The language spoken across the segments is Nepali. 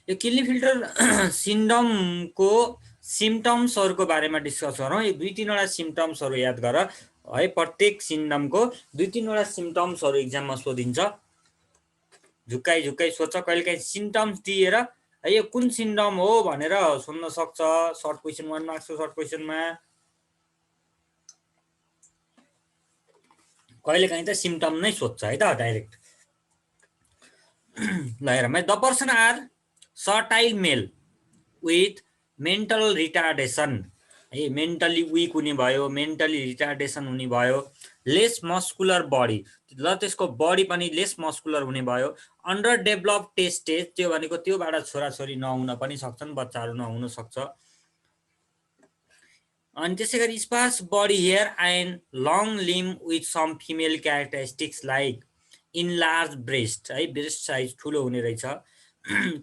यो किडनी फिल्टर सिन्ड्रोमको सिम्पटम्सहरुको बारेमा डिस्कस गरौँ। यो 2-3 वटा सिम्पटम्सहरु याद गर है। प्रत्येक सिन्ड्रोमको 2-3 वटा सिम्पटम्सहरु एक्जाममा सोधिन्छ। झुक्काइ झुक्काइ सोच, कहिलेकाहीँ सिम्पटम्स दिएर है यो कुन सिन्ड्रोम हो भनेर सोध्न सक्छ सर्ट क्वेशन 1 मार्क्सको सर्ट क्वेशनमा। कहिलेकाहीँ त सिम्पटम नै सोध्छ है त डाइरेक्ट। ल हेरौँ है। The person are sterile male with mental retardation है, मेन्टली विक हुने भयो, मेन्टली रिटार्डेसन हुने भयो, लेस मस्कुलर बडी, ल त्यसको बडी पनि लेस मस्कुलर हुने भयो, अन्डर डेभलप टेस्टेज, त्यो भनेको त्योबाट छोराछोरी नहुन पनि सक्छन्, बच्चाहरू नहुन सक्छ। अनि त्यसै गरी sparse body hair and long limb with some female characteristics like enlarge breast है, ब्रेस्ट साइज ठुलो हुने रहेछ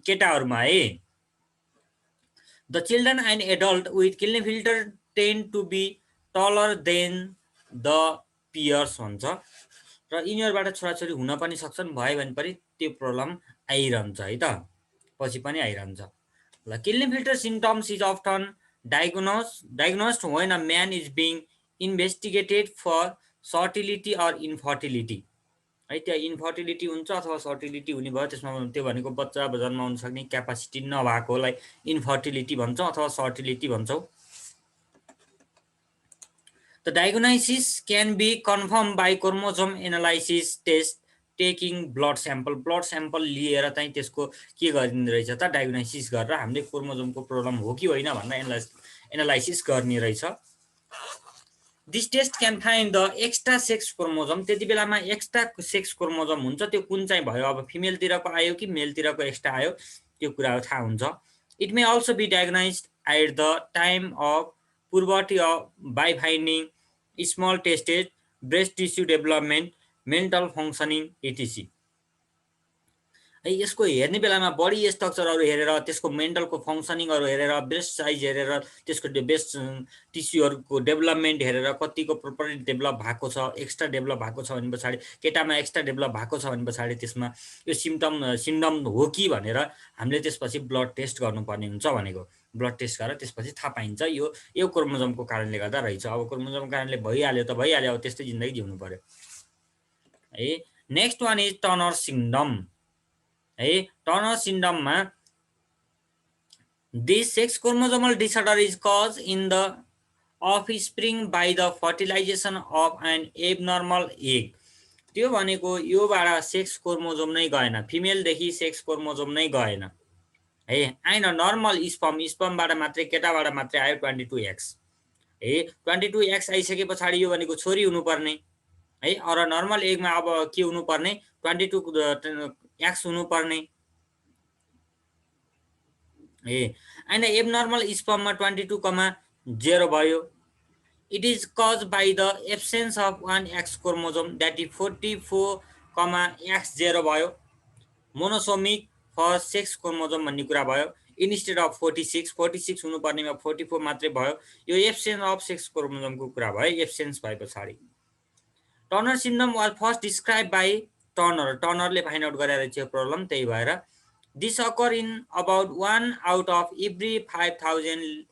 केटाहरूमा है। The children and adult with Klinefelter tend to be taller than the peers भन्छ। र यिनीहरूबाट छोराछोरी हुन पनि सक्छन्, भयो भने पनि त्यो प्रब्लम आइरहन्छ है त, पछि पनि आइरहन्छ। ल kidney filter symptoms is often diagnosed when a man is being investigated for fertility or infertility है। त्यहाँ इन्फर्टिलिटी हुन्छ अथवा सर्टिलिटी हुने भयो, त्यसमा त्यो भनेको बच्चा जन्माउन सक्ने क्यापासिटी नभएकोलाई इन्फर्टिलिटी भन्छौँ अथवा सर्टिलिटी भन्छौँ। The diagnosis can be confirmed by chromosome analysis test taking blood sample। Blood sample लिएर चाहिँ त्यसको के गरिने रहेछ त, डायग्नोसिस गरेर हामीले क्रोमोजोमको प्रब्लम हो कि होइन भनेर एनालाइसिस गर्ने रहेछ। This test can find the extra sex chromosome. त्यति बेलामा एक्स्ट्रा सेक्स क्रोमोजोम हुन्छ, त्यो कुन चाहिँ भयो, अब फिमेलतिरको आयो कि मेलतिरको एक्स्ट्रा आयो त्यो कुरा थाहा हुन्छ। It may also be diagnosed at the time of puberty by finding small testes breast tissue development mental functioning etc है। यसको हेर्ने बेलामा बडी स्ट्रक्चरहरू हेरेर, त्यसको मेन्टलको फङ्सनिङहरू हेरेर, ब्रेस्ट साइज हेरेर, त्यसको ब्रेस्ट टिस्युहरूको डेभलपमेन्ट हेरेर कतिको प्रोपरली डेभलप भएको छ, एक्स्ट्रा डेभलप भएको छ भने पछाडि, केटामा एक्स्ट्रा डेभलप भएको छ भने पछाडि त्यसमा यो सिम्पटम हो कि भनेर हामीले त्यसपछि ब्लड टेस्ट गर्नुपर्ने हुन्छ भनेको। ब्लड टेस्ट गरेर त्यसपछि थाहा पाइन्छ यो क्रोमोजोमको कारणले गर्दा रहेछ। अब क्रोमोजोमको कारणले भइहाल्यो त भइहाल्यो, अब त्यस्तै जिन्दगी जिउनु पर्यो है। Next one is Turner syndrome है। टर्नर सिन्ड्रोममा this sex chromosomal disorder is cause in the offspring by the fertilisation of an abnormal egg. त्यो भनेको योबाट सेक्स क्रोमोजोम नै गएन, फिमेलदेखि सेक्स क्रोमोजोम नै गएन है। आइन नर्मल स्पर्मबाट मात्रै, केटाबाट मात्रै आयो 22X है। 22X आइसके पछाडि यो भनेको छोरी हुनुपर्ने है। अर नर्मल एगमा अब के हुनुपर्ने, 22X हुनुपर्ने ए। एन्ड एबनर्मल स्पर्ममा 22,0 भयो। It is cause by the absence of 1X chromosome that is 44,X0 भयो। मोनोसोमिक फर सेक्स क्रोमोजोम भन्ने कुरा भयो। इन्स्टेड अफ 46 हुनुपर्नेमा 44 मात्रै भयो। यो एब्सेन्स अफ सेक्स क्रोमोजोमको कुरा भयो, एब्सेन्स भए पछाडि। Turner syndrome was first describe by टर्नरले फाइन्ड आउट गरेर चाहिँ प्रब्लम, त्यही भएर this occur in about 1 out of every 5,000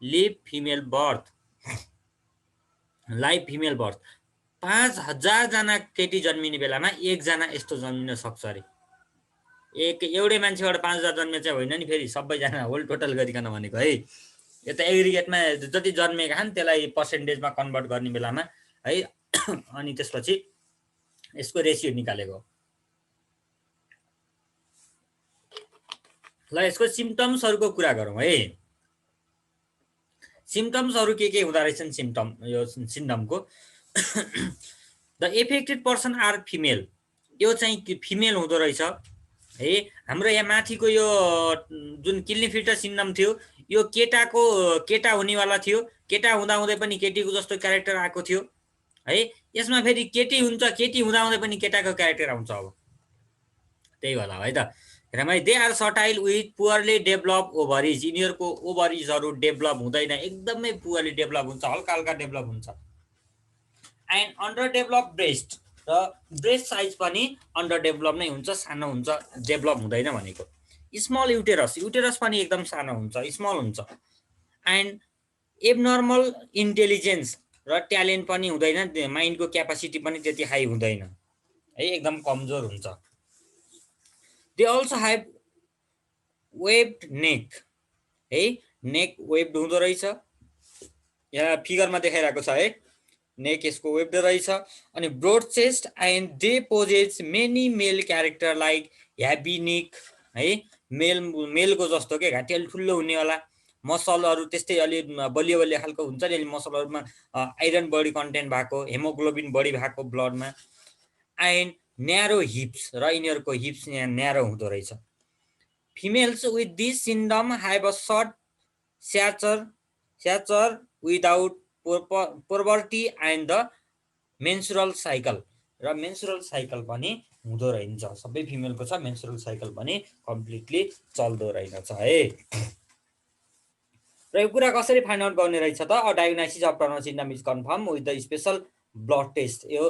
live female birth. 5,000 जना केटी जन्मिने बेलामा 1 जना यस्तो जन्मिन सक्छ अरे। एउटै मान्छेबाट 5,000 जन्मे चाहिँ होइन नि, फेरि सबैजना होल टोटल गरिकन भनेको है। यो त एग्रिगेटमा जति जन्मेका छन् त्यसलाई पर्सेन्टेजमा कन्भर्ट गर्ने बेलामा है। अनि त्यसपछि यसको रेसियो निकालेको। ल यसको सिम्पटम्सहरुको कुरा गरौँ है। सिम्पटम्सहरु के हुँदा रहेछन् यो सिन्ड्रोमको। The affected person are female, यो चाहिँ फिमेल हुँदो रहेछ है। हाम्रो यहाँ माथिको यो जुन किडनी फिल्टर सिन्ड्रोम थियो यो केटा हुनेवाला थियो, केटा हुँदै पनि केटीको जस्तो क्यारेक्टर आएको थियो है। यसमा फेरि केटी हुन्छ, केटी हुँदै पनि केटाको क्यारेक्टर आउँछ। अब त्यही होला है त। हेरौँ है। They are sterile with poorly develop ovaries, यिनीहरूको ओभरिजहरू डेभलप हुँदैन, एकदमै पुअरली डेभलप हुन्छ, हल्का हल्का डेभलप हुन्छ। एन्ड अन्डर डेभलप ब्रेस्ट, र ब्रेस्ट साइज पनि अन्डर डेभलप नै हुन्छ, सानो हुन्छ, डेभलप हुँदैन भनेको। स्मल युटेरस पनि एकदम सानो हुन्छ, स्मल हुन्छ। एन्ड एबनर्मल इन्टेलिजेन्स र ट्यालेन्ट पनि हुँदैन, माइन्डको क्यापासिटी पनि त्यति हाई हुँदैन है, एकदम कमजोर हुन्छ। दे अल्सो हेभ वेब्ड नेक है, नेक वेब्ड हुँदो रहेछ, यहाँ फिगरमा देखाइरहेको छ है, नेक यसको वेब्ड रहेछ। अनि broad chest and they possess many male character like heavy neck है, मेलको जस्तो के घाँटी अलि ठुलो हुनेवाला, मसलहरू त्यस्तै अलि बलियो बलियो खालको हुन्छ नि, मसलहरूमा आइरन बढी कन्टेन्ट भएको, हेमोग्लोबिन बढी भएको ब्लडमा। एन्ड न्यारो हिप्स, र यिनीहरूको हिप्स न्यारो हुँदो रहेछ। Females with this syndrome have a short stature without puberty and the menstrual cycle, र मेन्सुरल साइकल पनि हुँदो रहेछ, सबै फिमेलको छ, मेन्सुरल साइकल पनि कम्प्लिटली चल्दो रहेछ है। र यो कुरा कसरी फाइन्ड आउट गर्ने रहेछ त, diagnosis of Turner syndrome is confirm with the special blood test. यो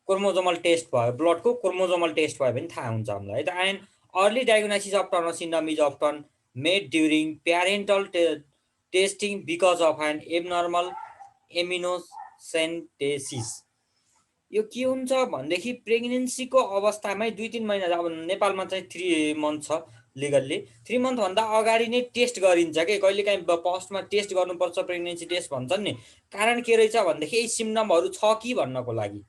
क्रोमोजोमल टेस्ट भयो, ब्लडको क्रोमोजोमल टेस्ट भयो भने थाहा हुन्छ हामीलाई है त। And early diagnosis of Turner syndrome is often made during parental testing because of an abnormal amniocentesis. यो के हुन्छ भनेदेखि प्रेग्नेन्सीको अवस्थामै 2-3 महिना, अब नेपालमा चाहिँ 3 मन्थ छ लिगल्ली, 3 मन्थभन्दा अगाडि नै टेस्ट गरिन्छ कि, कहिलेकाहीँ फर्स्टमा टेस्ट गर्नुपर्छ, प्रेग्नेन्सी टेस्ट भन्छन् नि। कारण के रहेछ भनेदेखि यही सिम्टमहरू छ कि भन्नको लागि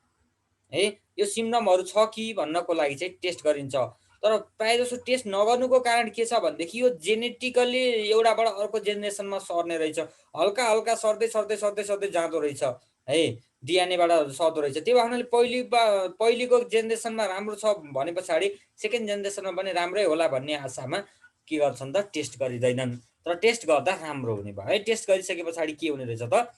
है, यो सिम्टमहरू छ कि भन्नको लागि चाहिँ टेस्ट गरिन्छ। तर प्रायः जसो टेस्ट नगर्नुको कारण के छ भनेदेखि यो जेनेटिकली एउटाबाट अर्को जेनेरेसनमा सर्ने रहेछ, हल्का हल्का सर्दै सर्दै सर्दै सर्दै जाँदो रहेछ है, डिएनएबाट सर्दो रहेछ। त्यो हुनाले पहिलेको जेनेरेसनमा राम्रो छ भने पछाडि सेकेन्ड जेनेरेसनमा पनि राम्रै होला भन्ने आशामा के गर्छन् त, टेस्ट गरिँदैनन्। तर टेस्ट गर्दा राम्रो हुने भयो है। टेस्ट गरिसके पछाडि के हुने रहेछ त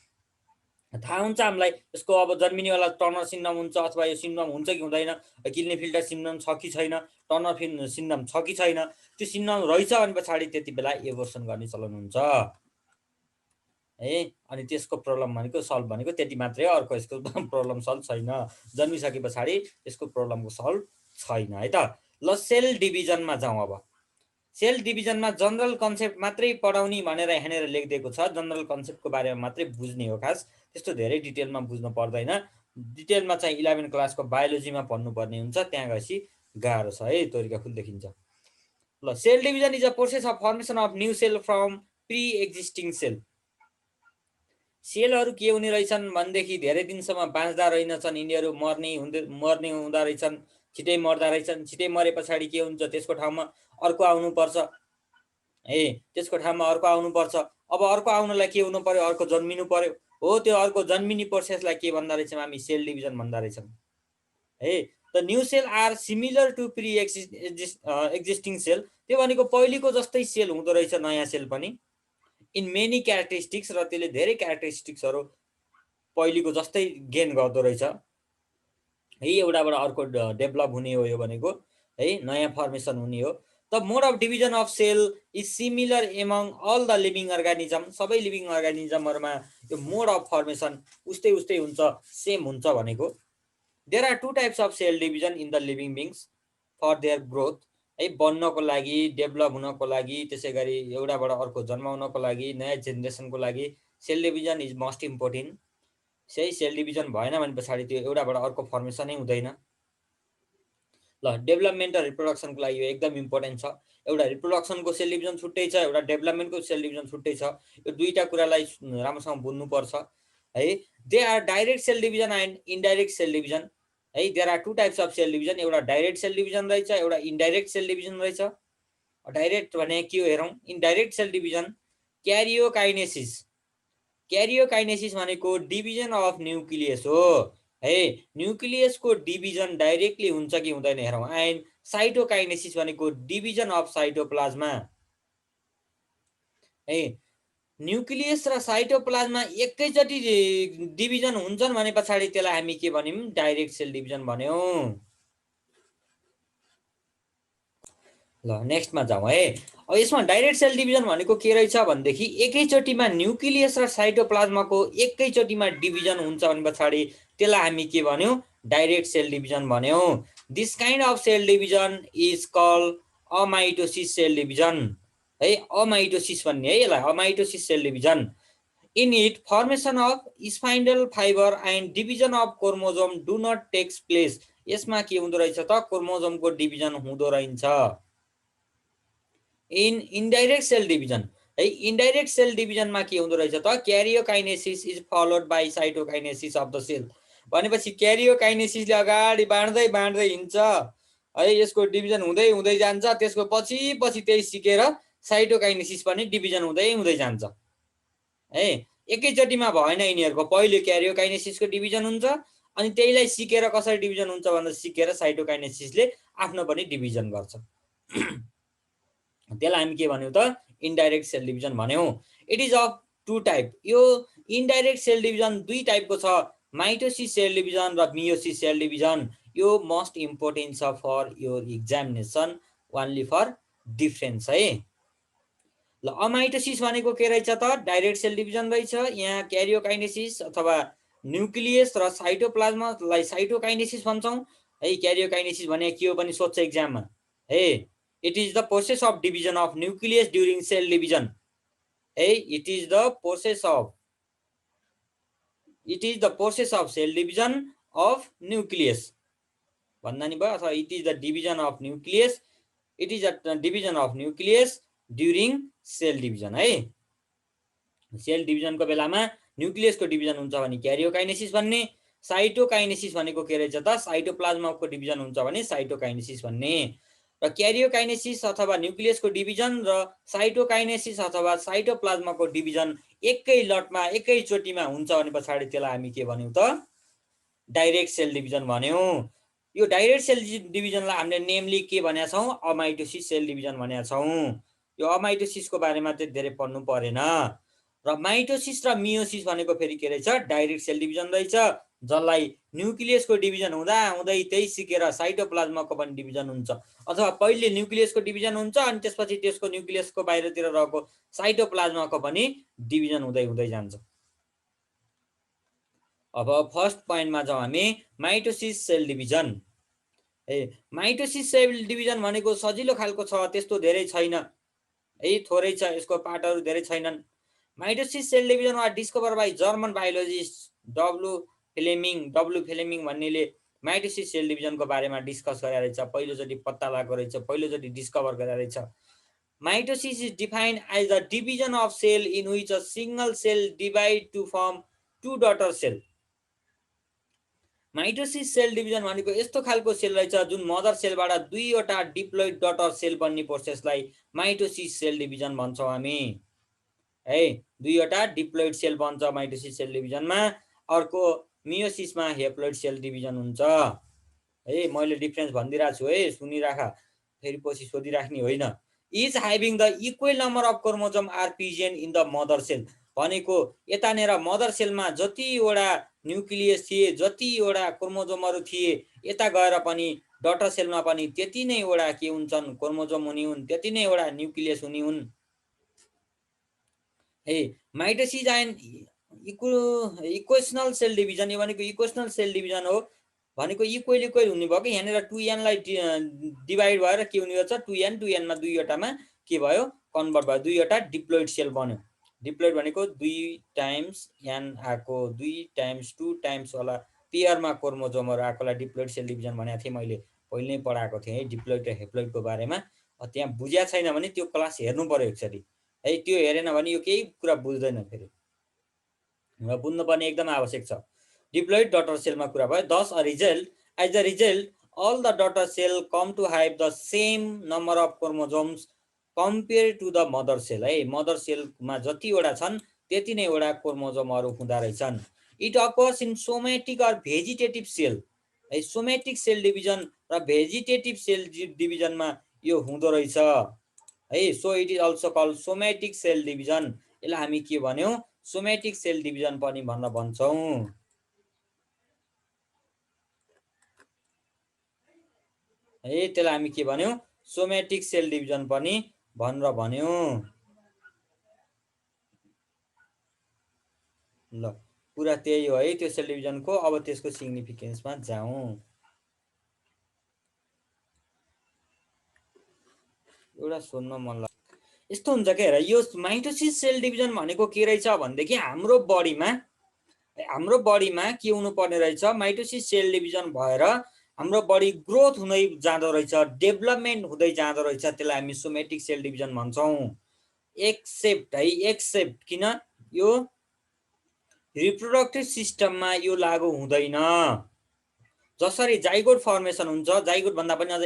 थाहा हुन्छ हामीलाई, यसको अब जन्मिनेवाला टर्नर सिन्ड्रोम हुन्छ अथवा यो सिन्ड्रोम हुन्छ कि हुँदैन, किल्नेफिल्टर सिन्ड्रोम छ कि छैन, टर्नर सिन्ड्रोम छ कि छैन, त्यो सिन्ड्रोम रहेछ भने पछाडि त्यति बेला एबोर्सन गर्ने चलन हुन्छ है। अनि त्यसको प्रब्लम भनेको सल्भ भनेको त्यति मात्रै हो, अर्को यसको प्रब्लम सल्भ छैन, जन्मिसके पछाडि यसको प्रब्लमको सल्भ छैन है त। ल सेल डिभिजनमा जाउँ। अब सेल डिभिजनमा जनरल कन्सेप्ट मात्रै पढाउने भनेर यहाँनिर लेखिदिएको छ, जनरल कन्सेप्टको बारेमा मात्रै बुझ्ने हो, खास त्यस्तो धेरै डिटेलमा बुझ्नु पर्दैन। डिटेलमा चाहिँ 11 क्लासको बायोलोजीमा पढ्नुपर्ने हुन्छ, त्यहाँ गएपछि गाह्रो छ है, तरिका खुल देखिन्छ। ल cell division is a process of formation of new cell from pre existing cell. सेलहरू के हुने रहेछन् भनेदेखि धेरै दिनसम्म बाँच्दा रहेनछन्, यिनीहरू मर्ने हुँदा रहेछन्, छिटै मर्दा रहेछन्। छिटै मरे पछाडि के हुन्छ, त्यसको ठाउँमा अर्को आउनुपर्छ है, त्यसको ठाउँमा अर्को आउनुपर्छ। अब अर्को आउनलाई के हुनु पर्यो, अर्को जन्मिनु पर्यो हो, त्यो अर्को जन्मिने प्रोसेसलाई के भन्दा रहेछौँ हामी, सेल डिभिजन भन्दा रहेछौँ है। The new cell are similar to pre existing cell, त्यो भनेको पहिलेको जस्तै सेल हुँदो रहेछ नयाँ सेल पनि, इन मेनी क्यारेक्टरिस्टिक्स, र त्यसले धेरै क्यारेक्टरिस्टिक्सहरू पहिलेको जस्तै गेन गर्दो रहेछ है। एउटाबाट अर्को डेभलप हुने हो यो भनेको है, नयाँ फर्मेसन हुने हो। The mode of division of cell is similar among all the living organism, सबै लिभिङ अर्गानिजमहरूमा यो मोड अफ फर्मेसन उस्तै उस्तै हुन्छ, सेम हुन्छ भनेको। There are 2 types of cell division in the living beings for their growth है, बन्नको लागि, डेभलप हुनको लागि, त्यसै गरी एउटाबाट अर्को जन्माउनको लागि, नयाँ जेनेरेसनको लागि cell division is most important. सही सेल डिभिजन भएन भने पछाडि त्यो एउटाबाट अर्को फर्मेसनै हुँदैन। ल डेभलपमेन्ट र रिप्रोडक्सनको लागि यो एकदम इम्पोर्टेन्ट छ। एउटा रिप्रोडक्सनको सेल डिभिजन छुट्टै छ, एउटा डेभलपमेन्टको सेल डिभिजन छुट्टै छ, यो दुईटा कुरालाई राम्रोसँग बुझ्नुपर्छ है। They are direct cell division and indirect cell division है। There are 2 types of cell division, एउटा डाइरेक्ट सेल डिभिजन रहेछ, एउटा इन्डाइरेक्ट सेल डिभिजन रहेछ। डाइरेक्ट भने के हो हेरौँ, indirect cell division karyokinesis. Karyokinesis भनेको डिभिजन अफ न्युक्लियस हो है, न्युक्लियसको डिभिजन डाइरेक्टली हुन्छ कि हुँदैन हेरौँ। एन्ड साइटोकाइनेसिस भनेको डिभिजन अफ साइटोप्लाज्मा है। न्युक्लियस र साइटोप्लाज्मा एकैचोटि डिभिजन हुन्छन् भने पछाडि त्यसलाई हामी के भन्यौँ, डाइरेक्ट सेल डिभिजन भन्यौँ। ल नेक्स्टमा जाउँ है। अब यसमा डाइरेक्ट सेल डिभिजन भनेको के रहेछ भनेदेखि एकैचोटिमा न्युक्लियस र साइटोप्लाज्माको एकैचोटिमा डिभिजन हुन्छ भने पछाडि त्यसलाई हामी के भन्यौँ, डाइरेक्ट सेल डिभिजन भन्यौँ। This kind of cell division is called amitosis cell division है, अमाइटोसिस भन्ने है यसलाई, amitosis cell division. In it formation of spindle fibre and division of chromosome do not takes place. यसमा के हुँदो रहेछ त, क्रोमोजोमको डिभिजन हुँदो रहन्छ। इन इन्डाइरेक्ट सेल डिभिजन है, इन्डाइरेक्ट सेल डिभिजनमा के हुँदो रहेछ त, karyokinesis is followed by cytokinesis of the cell. भनेपछि क्यारियोकाइनेसिसले अगाडि बाँड्दै बाँड्दै हिँड्छ है, यसको डिभिजन हुँदै हुँदै जान्छ, त्यसको पछि पछि त्यही सिकेर साइटोकाइनेसिस पनि डिभिजन हुँदै हुँदै जान्छ है। एकैचोटिमा भएन यिनीहरूको, पहिले क्यारियोकाइनेसिसको डिभिजन हुन्छ, अनि त्यहीलाई सिकेर कसरी डिभिजन हुन्छ भन्दा सिकेर साइटोकाइनेसिसले आफ्नो पनि डिभिजन गर्छ। त्यसलाई हामी के भन्यौँ त, इन्डाइरेक्ट सेल डिभिजन भन्यौँ। It is of two type. यो इन्डाइरेक्ट सेल डिभिजन दुई टाइपको छ, माइटोसिस सेल डिभिजन र मियोसिस सेल डिभिजन। यो मोस्ट इम्पोर्टेन्ट छ for your examination, only for difference है। ल अमाइटोसिस भनेको के रहेछ त, डाइरेक्ट सेल डिभिजन रहेछ। यहाँ क्यारियोकाइनेसिस अथवा न्युक्लियस र साइटोप्लाज्मालाई साइटोकाइनेसिस भन्छौँ है। क्यारियोकाइनेसिस भने के हो पनि सोध्छ एक्जाममा है। It is the process of division of nucleus during cell division है। It is the process of cell division of nucleus भन्दा नि भयो, अथवा it is the division of nucleus, it is the division of nucleus during cell division है। सेल डिभिजनको बेलामा न्युक्लियसको डिभिजन हुन्छ भने क्यारियोकाइनेसिस भन्ने, साइटोकाइनेसिस भनेको के रहेछ त, साइटोप्लाज्माको डिभिजन हुन्छ भने साइटोकाइनेसिस भन्ने। र क्यारियोकाइनेसिस अथवा न्युक्लियसको डिभिजन र साइटोकाइनेसिस अथवा साइटोप्लाज्माको डिभिजन एकै लटमा एकैचोटिमा हुन्छ भने पछाडि त्यसलाई हामी के भन्यौँ त, डाइरेक्ट सेल डिभिजन भन्यौँ। यो डाइरेक्ट सेल डिभिजनलाई हामीले नेमली के भनेका छौँ, अमाइटोसिस सेल डिभिजन भनेका छौँ। यो अमाइटोसिसको बारेमा चाहिँ धेरै पढ्नु परेन। र माइटोसिस र मियोसिस भनेको फेरि के रहेछ, डाइरेक्ट सेल डिभिजन रहेछ, जसलाई न्युक्लियसको डिभिजन हुँदा हुँदै त्यही सिकेर साइटोप्लाज्माको पनि डिभिजन हुन्छ, अथवा पहिले न्युक्लियसको डिभिजन हुन्छ अनि त्यसपछि त्यसको न्युक्लियसको बाहिरतिर रहेको साइटोप्लाज्माको पनि डिभिजन हुँदै हुँदै जान्छ। अब फर्स्ट पोइन्टमा जाउँ हामी, माइटोसिस सेल डिभिजन है। माइटोसिस सेल डिभिजन भनेको सजिलो खालको छ, त्यस्तो धेरै छैन है, थोरै छ, यसको पार्टहरू धेरै छैनन्। Mitosis cell division was discover by German biologist W Flemming भन्नेले माइटोसिस सेल डिभिजनको बारेमा डिस्कस गरेर रहेछ, पहिलोचोटि पत्ता लगाएको रहेछ, पहिलोचोटि डिस्कभर गरेर रहेछ। Mitosis is defined as the division of cell in which a single cell divide to form two daughter cell. Mitosis cell division भनेको यस्तो खालको सेल रहेछ जुन मदर सेलबाट दुईवटा डिप्लोइड डटर सेल बन्ने प्रोसेसलाई माइटोसिस सेल डिभिजन भन्छौँ हामी है। दुईवटा डिप्लोइड सेल बन्छ माइटोसिस सेल डिभिजनमा, अर्को मियोसिसमा हेप्लोइड सेल डिभिजन हुन्छ है। मैले डिफरेन्स भनिदिइरहेको छु है, सुनिराख, फेरि पछि सोधिराख्ने होइन। Is having the equal number of chromosome are present in the mother cell भनेको यतानेर मदर सेलमा जतिवटा न्युक्लियस थिए, जतिवटा क्रोमोजोमहरू थिए, यता गएर पनि डटर सेलमा पनि त्यति नै वटा के हुन्छन्, क्रोमोजोम हुने हुन्, त्यति नै वटा न्युक्लियस हुने हुन् है। Mitosis and equational cell division, यो भनेको इक्वेसनल सेल डिभिजन हो भनेको इक्वेल हुने भयो कि यहाँनिर 2n लाई डिभाइड भएर के हुने गर्छ, 2n मा दुईवटामा के भयो, कन्भर्ट भयो, दुईवटा डिप्लोइड सेल बन्यो। डिप्लोइड भनेको 2 टाइम्स n आएको, 2 टाइम्स 2 टाइम्स वाला पेयरमा क्रोमोजोमहरू आएकोलाई डिप्लोइड सेल डिभिजन भनेको थिएँ, मैले पहिले नै पढाएको थिएँ है डिप्लोइड र हेप्लोइडको बारेमा। त्यहाँ बुझ्या छैन भने त्यो क्लास हेर्नु पर्यो एकचोटि है, त्यो हेरेन भने यो केही कुरा बुझ्दैन, फेरि बुझ्नुपर्ने एकदम आवश्यक छ। डिप्लोइड डटर सेलमा कुरा भयो। Thus as a result all the daughter cell come to have the same number of chromosomes compared to the mother cell है। मदर सेलमा जतिवटा छन् त्यति नै वटा क्रोमोजोमहरू हुँदा रहेछन्। It occurs in somatic or vegetative cell है। सोमेटिक सेल डिभिजन र भेजिटेटिभ सेल डिभिजनमा यो हुँदो रहेछ है। So it is also called somatic cell division. यसलाई हामी के भन्यौँ, सोमेटिक सेल डिभिजन पनि भनेर भन्छौँ है। त्यसलाई हामी के भन्यौँ, सोमेटिक सेल डिभिजन पनि भनेर भन्यौँ। ल कुरा त्यही हो है त्यो सेल डिभिजनको। अब त्यसको सिग्निफिकेन्समा जाउँ। एउटा सोध्न मन लाग्छ। यस्तो हुन्छ के हेर, यो माइटोसिस सेल डिभिजन भनेको के रहेछ भनेदेखि हाम्रो बडीमा के हुनुपर्ने रहेछ, माइटोसिस सेल डिभिजन भएर हाम्रो बडी ग्रोथ हुँदै जाँदो रहेछ, डेभलपमेन्ट हुँदै जाँदो रहेछ, त्यसलाई हामी सोमेटिक सेल डिभिजन भन्छौँ। एक्सेप्ट है, एक्सेप्ट किन यो रिप्रोडक्टिभ सिस्टममा यो लागू हुँदैन। जसरी जाइगोट फर्मेसन हुन्छ, जाइगोट भन्दा पनि अझ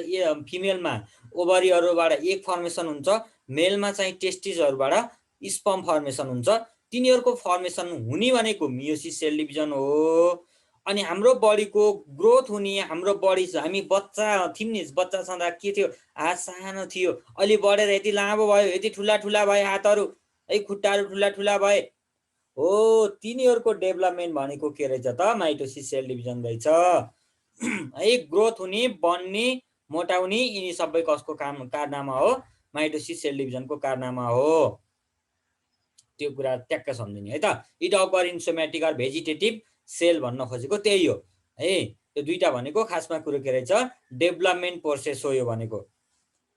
फिमेलमा ओभरीहरूबाट एग फर्मेसन हुन्छ, मेलमा चाहिँ टेस्टिसहरूबाट स्पर्म फर्मेसन हुन्छ, तिनीहरूको फर्मेसन हुने भनेको मियोसिस सेल डिभिजन हो। अनि हाम्रो बडीको ग्रोथ हुने, हाम्रो बडी हामी बच्चा थियौँ नि, बच्चा छँदा के थियो, हात सानो थियो, अलि बढेर यति लामो भयो, यति ठुला ठुला भए हातहरू, है खुट्टाहरू ठुला ठुला भए, हो तिनीहरूको डेभलपमेन्ट भनेको के रहेछ त, माइटोसिस सेल डिभिजन रहेछ। है ग्रोथ हुने, बन्ने, मोटाउने, यिनी सबै कसको कारनामा हो, माइटोसिस सेल डिभिजनको कारनामा हो। त्यो कुरा ट्याक्क सम्झिने है त। It occur in somatic or vegetative cell भन्न खोजेको त्यही हो है। यो दुईटा भनेको खासमा कुरो के रहेछ, डेभलपमेन्ट प्रोसेस हो यो भनेको।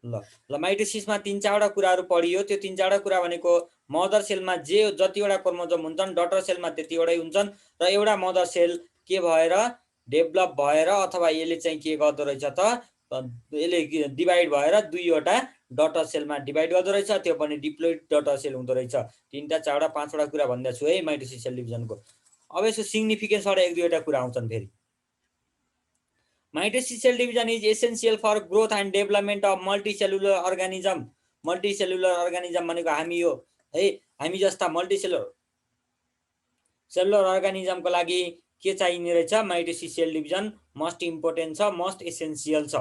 ल माइटोसिसमा 3-4वटा कुराहरू पढियो। त्यो 3-4वटा कुरा भनेको मदर सेलमा जतिवटा क्रोमोजोम हुन्छन्, डटर सेलमा त्यतिवटै हुन्छन्, र एउटा मदर सेल के भएर डेभलप भएर अथवा यसले चाहिँ के गर्दो रहेछ त, यसले डिभाइड भएर 2वटा डटर सेलमा डिभाइड गर्दो रहेछ, त्यो पनि डिप्लोइड डटर सेल हुँदो रहेछ। 3टा 4वटा 5वटा कुरा भन्दैछु है माइटोसिस सेल डिभिजनको। अब यसको सिग्निफिकेन्सबाट 1-2वटा कुरा आउँछन् फेरि। Mitosis cell division is essential for growth and development of multicellular organism. Multicellular organism भनेको हामी हो है, हामी जस्ता सेलुलर अर्गानिजमको लागि के चाहिने रहेछ, mitosis cell division must important छ, मस्ट एसेन्सियल छ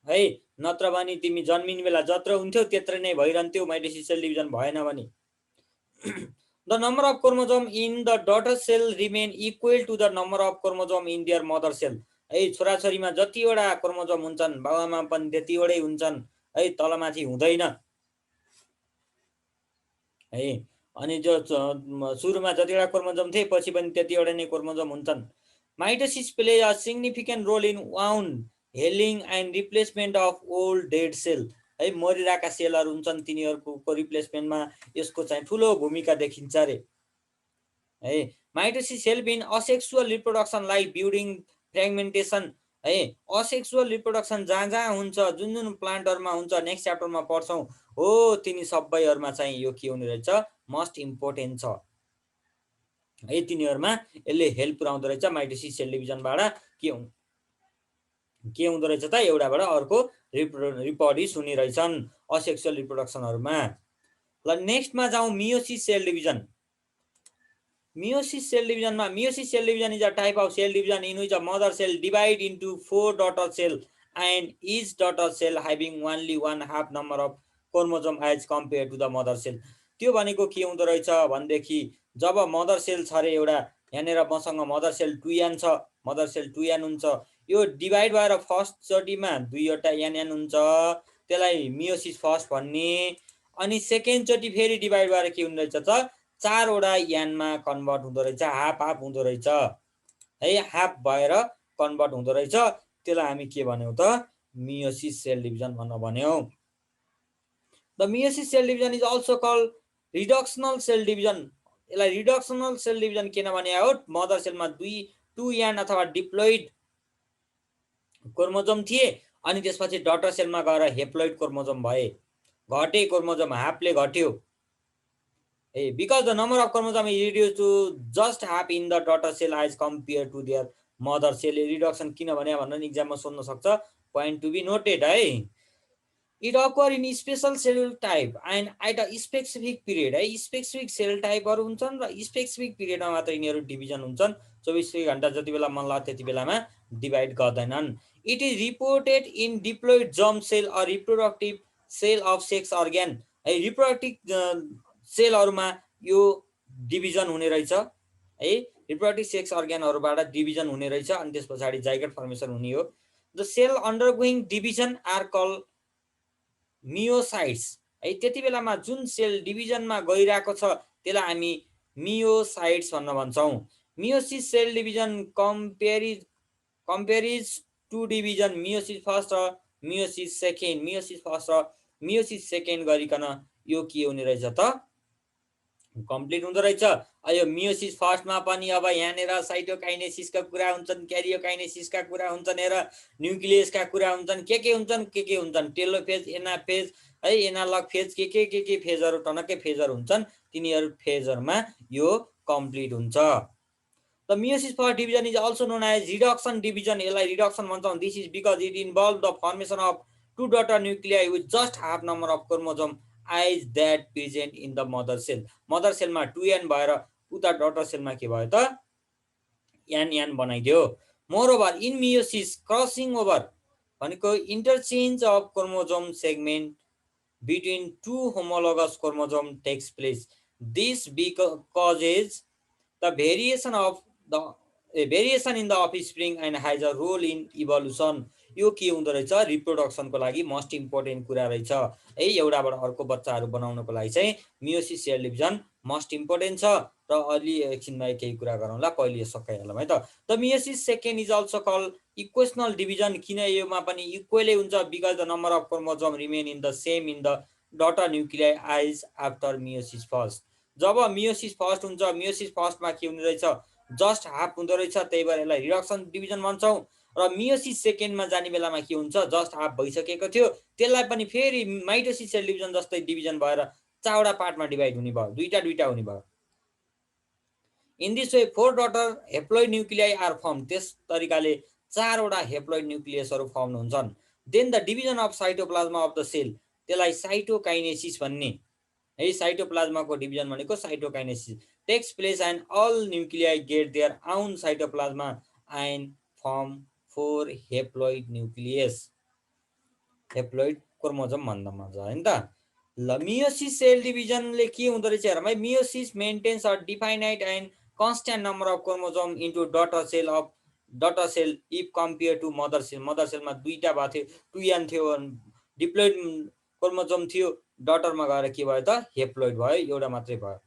है। नत्र भने तिमी जन्मिने बेला जत्रो हुन्थ्यौ त्यत्रै नै भइरहन्थ्यौ, माइटोसिस सेल डिभिजन भएन भने। The number of chromosome in the daughter cell remain equal to the number of chromosome in their mother cell. है छोराछोरीमा जतिवटा क्रोमोजोम हुन्छन्, बाबुआमा पनि त्यतिवटै हुन्छन् है, तलमाथि हुँदैन है। अनि जो सुरुमा जतिवटा क्रोमोजोम थिए पछि पनि त्यतिवटा नै क्रोमोजोम हुन्छन्। Mitosis play a significant role in wound healing and replacement of old dead cell. है मरिरहेका सेलहरू हुन्छन्, तिनीहरूको रिप्लेसमेन्टमा यसको चाहिँ ठुलो भूमिका देखिन्छ अरे है। Mitosis help in asexual reproduction like breeding, fragmentation. है असेक्सुअल रिप्रोडक्सन जहाँ जहाँ हुन्छ, जुन जुन प्लान्टहरूमा हुन्छ, नेक्स्ट च्याप्टरमा पढ्छौँ हो, तिनी सबैहरूमा चाहिँ यो के हुने रहेछ, मस्ट इम्पोर्टेन्ट छ है। तिनीहरूमा यसले हेल्प पुऱ्याउँदो रहेछ। माइटोसिस सेल डिभिजनबाट के हुँदो रहेछ त, एउटाबाट अर्को रिप्रोड्युस हुने रहेछन् असेक्सुअल रिप्रोडक्सनहरूमा। ल नेक्स्टमा जाउँ, meiosis cell division. Meiosis cell division is a type of cell division in which a mother cell divide into 4 daughter cell and each daughter cell having only 1/2 number of chromosome as compared to the mother cell. त्यो भनेको के हुँदो रहेछ भनेदेखि, जब मदर सेल छ रे एउटा, यहाँनिर मसँग मदर सेल 2n छ, मदर सेल 2n हुन्छ, यो डिभाइड भएर फर्स्ट चोटिमा 2वटा nn हुन्छ, त्यसलाई मियोसिस फर्स्ट भन्ने। अनि सेकेन्ड चोटि फेरि डिभाइड भएर के हुँदो रहेछ त, 4वटा यानमा कन्भर्ट हुँदो रहेछ, हाफ हुँदो रहेछ है, हाफ भएर कन्भर्ट हुँदो रहेछ। त्यसलाई हामी के भन्यौँ त, मियोसिस सेल डिभिजन भन्यौँ। The meiosis cell division is also called reductional cell division. यसलाई रिडक्सनल सेल डिभिजन किन भने हो, मदर सेलमा 2n अथवा डिप्लोइड क्रोमोजोम थिए, अनि त्यसपछि डटर सेलमा गएर हेप्लोइड क्रोमोजोम भए, घटे क्रोमोजोम, हाफले घट्यो। Because the number of chromosome is reduced to just half in the daughter cell as compared to their mother cell. Reduction किन भने भनेर एक्जाममा सोध्न सक्छ, point to be noted है। It occur in special cell type and at a specific period है। स्पेसिफिक सेल टाइपहरू हुन्छन् र स्पेसिफिक पिरियडमा मात्र यिनीहरू डिभिजन हुन्छन्। 24 घण्टा जति बेला मन लाग्छ त्यति बेलामा डिभाइड गर्दैनन्। It is reported in diploid germ cell or reproductive cell of sex organ. है रिप्रोडक्टिभ सेलहरूमा यो डिभिजन हुने रहेछ है, रिप्रोडक्टिभ सेक्स अर्ग्यानहरूबाट डिभिजन हुने रहेछ, अनि त्यस पछाडि जाइगोट फर्मेसन हुने हो। The cell undergoing division are call meiocytes. है त्यति बेलामा जुन सेल डिभिजनमा गइरहेको छ त्यसलाई हामी मियोसाइट्स भन्न भन्छौँ। Meiosis cell division comprise two division, meiosis first र मियोसिस सेकेन्ड। मियोसिस फर्स्ट र मियोसिस सेकेन्ड गरिकन यो के हुने रहेछ त कम्प्लिट हुँदो रहेछ। यो मियोसिस फर्स्टमा पनि अब यहाँनिर साइटोकाइनेसिसका कुरा हुन्छन्, क्यारियोकाइनेसिसका कुरा हुन्छन्, हेर न्युक्लियसका कुरा हुन्छन्, के हुन्छन् टेलोफेज, एनाफेज है, एनालग फेज, के फेजहरू टनक्कै फेजहरू हुन्छन्। तिनीहरू फेजहरूमा यो कम्प्लिट हुन्छ। The meiosis first division is also known as reduction division. यसलाई reduction भन्छौँ. This is because it involves the formation of two daughter nuclei with just half number of chromosome as that present in the mother cell. Mother cell मा 2n भएर उता daughter cell मा के भयो त n बनाइदियो. Moreover, in meiosis, crossing over भनेको interchange of chromosome segment between two homologous chromosome takes place. This causes the variation in the offspring and has a role in evolution. यो के हुँदो रहेछ रिप्रोडक्सनको लागि मोस्ट इम्पोर्टेन्ट कुरा रहेछ है। एउटाबाट अर्को बच्चाहरू बनाउनको लागि चाहिँ meiosis cell division most important छ। र अलि एकछिनमा केही कुरा गरौँला, पहिले यो सकाइहालौँ है त। The meiosis second is also called equational division. किन योमा पनि इक्वेलै हुन्छ? Because the number of chromosome remain in the same in the daughter nuclei is after meiosis first. जब मियोसिस फर्स्ट हुन्छ, मियोसिस फर्स्टमा के हुने रहेछ जस्ट हाफ हुँदो रहेछ, त्यही भएर यसलाई रिडक्सन डिभिजन भन्छौँ। र मियोसिस सेकेन्डमा जाने बेलामा के हुन्छ जस्ट हाफ भइसकेको थियो, त्यसलाई पनि फेरि माइटोसिस सेल डिभिजन जस्तै डिभिजन भएर चारवटा पार्टमा डिभाइड हुने भयो, दुईटा हुने भयो। In this way 4 daughter haploid nuclei are form. त्यस तरिकाले चारवटा हेप्लोइड न्युक्लियसहरू फर्म हुन्छन्। Then the division of cytoplasm of the cell, त्यसलाई साइटोकाइनेसिस भन्ने है। साइटोप्लाज्माको डिभिजन भनेको cytokinesis takes place and all nuclei get their own cytoplasm and form 4 haploid nucleus. Haploid chromosome भन्दा मजा है नि त। ल मियोसिस सेल डिभिजनले के हुँदो रहेछ हेरौँ है। Meiosis maintains a definite and constant number of chromosome into daughter cell if compare to mother cell. Mother सेलमा दुईटा भएको थियो, 2n थियो, डिप्लोइड क्रोमोजोम थियो, डटरमा गएर के भयो त हेप्लोइड भयो, एउटा मात्रै भयो।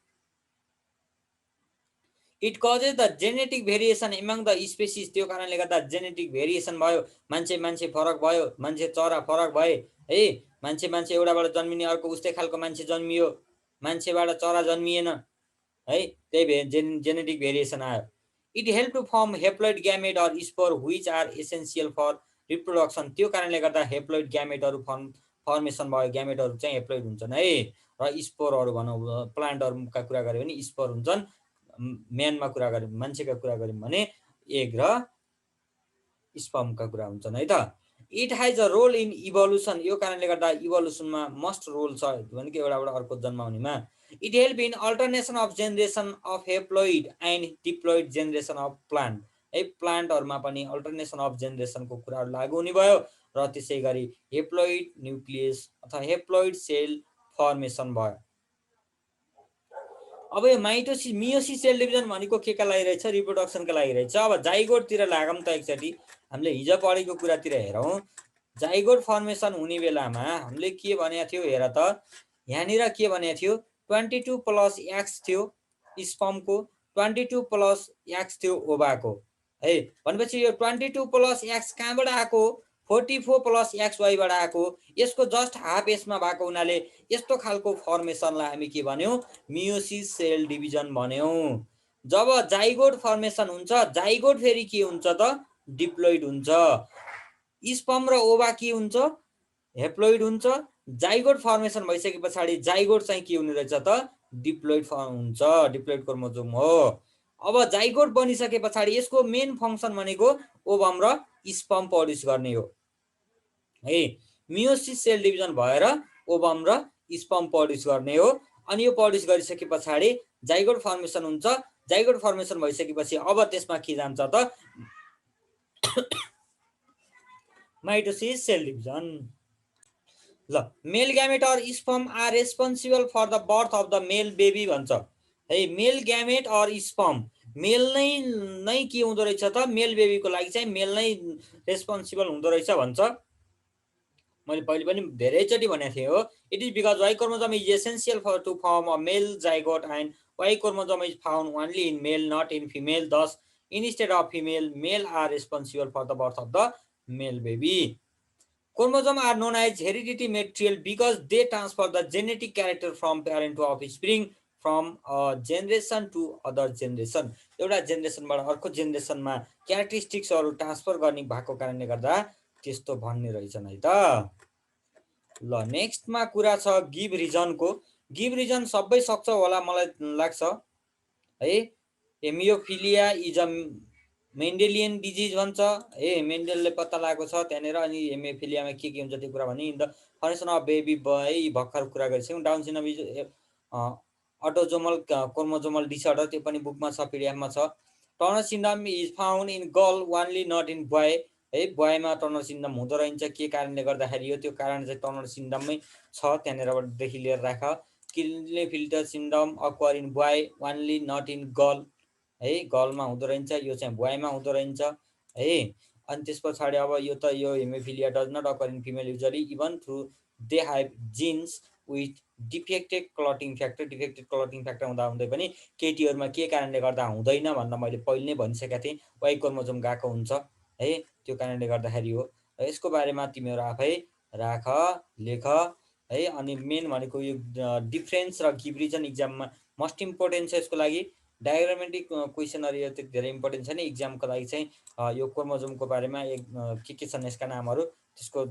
It causes the genetic variation among the species. त्यो कारणले गर्दा जेनेटिक भेरिएसन भयो, मान्छे फरक भयो, मान्छे चरा फरक भए है। मान्छे एउटाबाट जन्मिने, अर्को उस्तै खालको मान्छे जन्मियो, मान्छेबाट चरा जन्मिएन है, त्यही भएर जेनेटिक भेरिएसन आयो। It help to form haploid gamete or spore which are essential for reproduction. त्यो कारणले गर्दा हेप्लोइड ग्यामेटहरू फर्मेसन भयो, ग्यामेटहरू चाहिँ हेप्लोइड हुन्छन् है। र स्पोरहरू भनौँ प्लान्टहरूका कुरा गऱ्यो भने स्पोर हुन्छन्। म्यानमा कुरा गऱ्यौँ, मान्छेका कुरा गऱ्यौँ भने एग र स्पर्मका कुरा हुन्छन् है त। It has a role in evolution. यो कारणले गर्दा इभोल्युसनमा मस्ट रोल छ भनेको एउटाबाट अर्को जन्माउनेमा। It help in alternation of generation of haploid and diploid generation of plant है। प्लान्टहरूमा पनि अल्टरनेसन अफ जेनेरेसनको कुराहरू लागू हुने भयो। र त्यसै गरी हेप्लोइड न्युक्लियस अथवा हेप्लोइड सेल फर्मेसन भयो। अब यो मियोसिस सेल डिभिजन भनेको के का लागि रहेछ? रिप्रोडक्सनका लागि रहेछ। अब जाइगोटतिर लागौँ त एकचोटि, हामीले हिजो पढेको कुरातिर हेरौँ। जाइगोट फर्मेसन हुने बेलामा हामीले के भनेको थियो हेर त। यहाँनिर के भनेको थियो 22 + x थियो स्पर्मको, 22 + x थियो ओभाको है। भनेपछि यो 22 + x कहाँबाट आएको? 44 + xy बाट आएको। यसको जस्ट हाफ यसमा भएको हुनाले यस्तो खालको फर्मेसनलाई हामी के भन्यौँ? मियोसिस सेल डिभिजन भन्यौँ। जब जाइगोट फर्मेसन हुन्छ, जाइगोट फेरि के हुन्छ त डिप्लोइड हुन्छ। स्पर्म र ओभा के हुन्छ? हेप्लोइड हुन्छ। जाइगोट फर्मेसन भइसके पछाडि जाइगोट चाहिँ के हुने रहेछ त डिप्लोइड हुन्छ, डिप्लोइड क्रोमोजोम हो। अब जाइगोट बनिसके पछाडि यसको मेन फङ्सन भनेको ओभम र स्पर्म प्रड्युस गर्ने हो है। मियोसिस सेल डिभिजन भएर ओभम र स्पर्म प्रड्युस गर्ने हो। अनि यो प्रड्युस गरिसके पछाडि जाइगोट फर्मेसन हुन्छ। जाइगोट फर्मेसन भइसकेपछि अब त्यसमा के जान्छ त माइटोसिस सेल डिभिजन। ल male gamete or sperm are responsible for the birth of the male baby भन्छ है। Male gamete or sperm, male नै के हुँदो रहेछ त मेल बेबीको लागि चाहिँ मेल नै रेस्पोन्सिबल हुँदो रहेछ भन्छ। मैले पहिले पनि धेरैचोटि भनेको थिएँ हो। It is because Y chromosome is essential for to form a male zygote and Y chromosome is found only in male not in female. Thus instead of female, male are responsible for the birth of the male baby. Chromosomes are known as hereditary material because they transfer the genetic character from parent to offspring from a generation to other generation. एउटा जेनेरेसनबाट अर्को जेनेरेसनमा क्यारेक्टरिस्टिक्सहरू ट्रान्सफर गर्ने भएको कारणले गर्दा त्यस्तो भन्ने रहेछन् है त। ल नेक्स्टमा कुरा छ गिभ रिजनको। गिभ रिजन सबै सक्छ होला मलाई लाग्छ है। हेमियोफिलिया इज अ मेन्डेलियन डिजिज भन्छ है, मेन्डेलले पत्ता लगाएको छ त्यहाँनिर। अनि हेमियोफिलियामा के हुन्छ त्यो कुरा भने in the formation of baby है, भर्खर कुरा गरिसक्यौँ। Down syndrome is autosomal chromosomal disorder, त्यो पनि बुकमा छ, पिडिएफमा छ। Turner syndrome is found in girl only not in boy है, बोयमा टर्नर सिन्ड्रोम हुँदो रहन्छ। के कारणले गर्दाखेरि हो त्यो कारण चाहिँ टर्नर सिन्ड्रोममै छ, त्यहाँनिरबाटदेखि लिएर राख। Klinefelter syndrome occur in boy only not in girl है, गर्लमा हुँदो रहन्छ, यो चाहिँ बोयमा हुँदो रहन्छ है। अनि त्यस पछाडि अब यो त यो haemophilia does not occur in female usually even through they have genes with defected clotting factor. Defected clotting factor हुँदा हुँदै पनि केटीहरूमा के कारणले गर्दा हुँदैन भन्दा मैले पहिले नै भनिसकेको थिएँ, वाइ क्रोमोजोम गएको हुन्छ है, त्यो कारणले गर्दाखेरि हो। यसको बारेमा तिमीहरू आफै राख, लेख है। अनि मेन भनेको यो डिफरेन्स र गिभ रिजन इक्जाममा मोस्ट इम्पोर्टेन्ट छ। यसको लागि डायग्रामेटिक क्वेसनहरू यो त्यति धेरै इम्पोर्टेन्ट छैन। इक्जामको लागि चाहिँ यो क्रोमोजोमको बारेमा के छन् यसका नामहरू त्यसको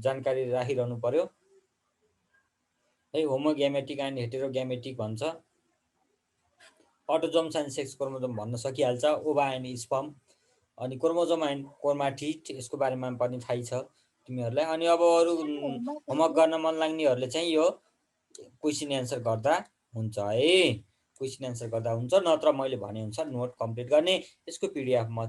जानकारी राखिरहनु पर्यो है। होमोग्यामेटिक एन्ड हेटेरोग्यामेटिक भन्छ। अटोजोम्स एन्ड सेक्स क्रोमोजोम भन्न सकिहाल्छ। ओभा एन्ड स्पर्म। अनि क्रोमोजोम एन्ड क्रोमाटिड यसको बारेमा पनि थाहै छ तिमीहरूलाई। अनि अब अरू होमवर्क गर्न मन लाग्नेहरूले चाहिँ यो क्वेसन एन्सर गर्दा हुन्छ है, क्वेसन एन्सर गर्दा हुन्छ, नत्र मैले भनेअनुसार नोट कम्प्लिट गर्ने। यसको पिडिएफ म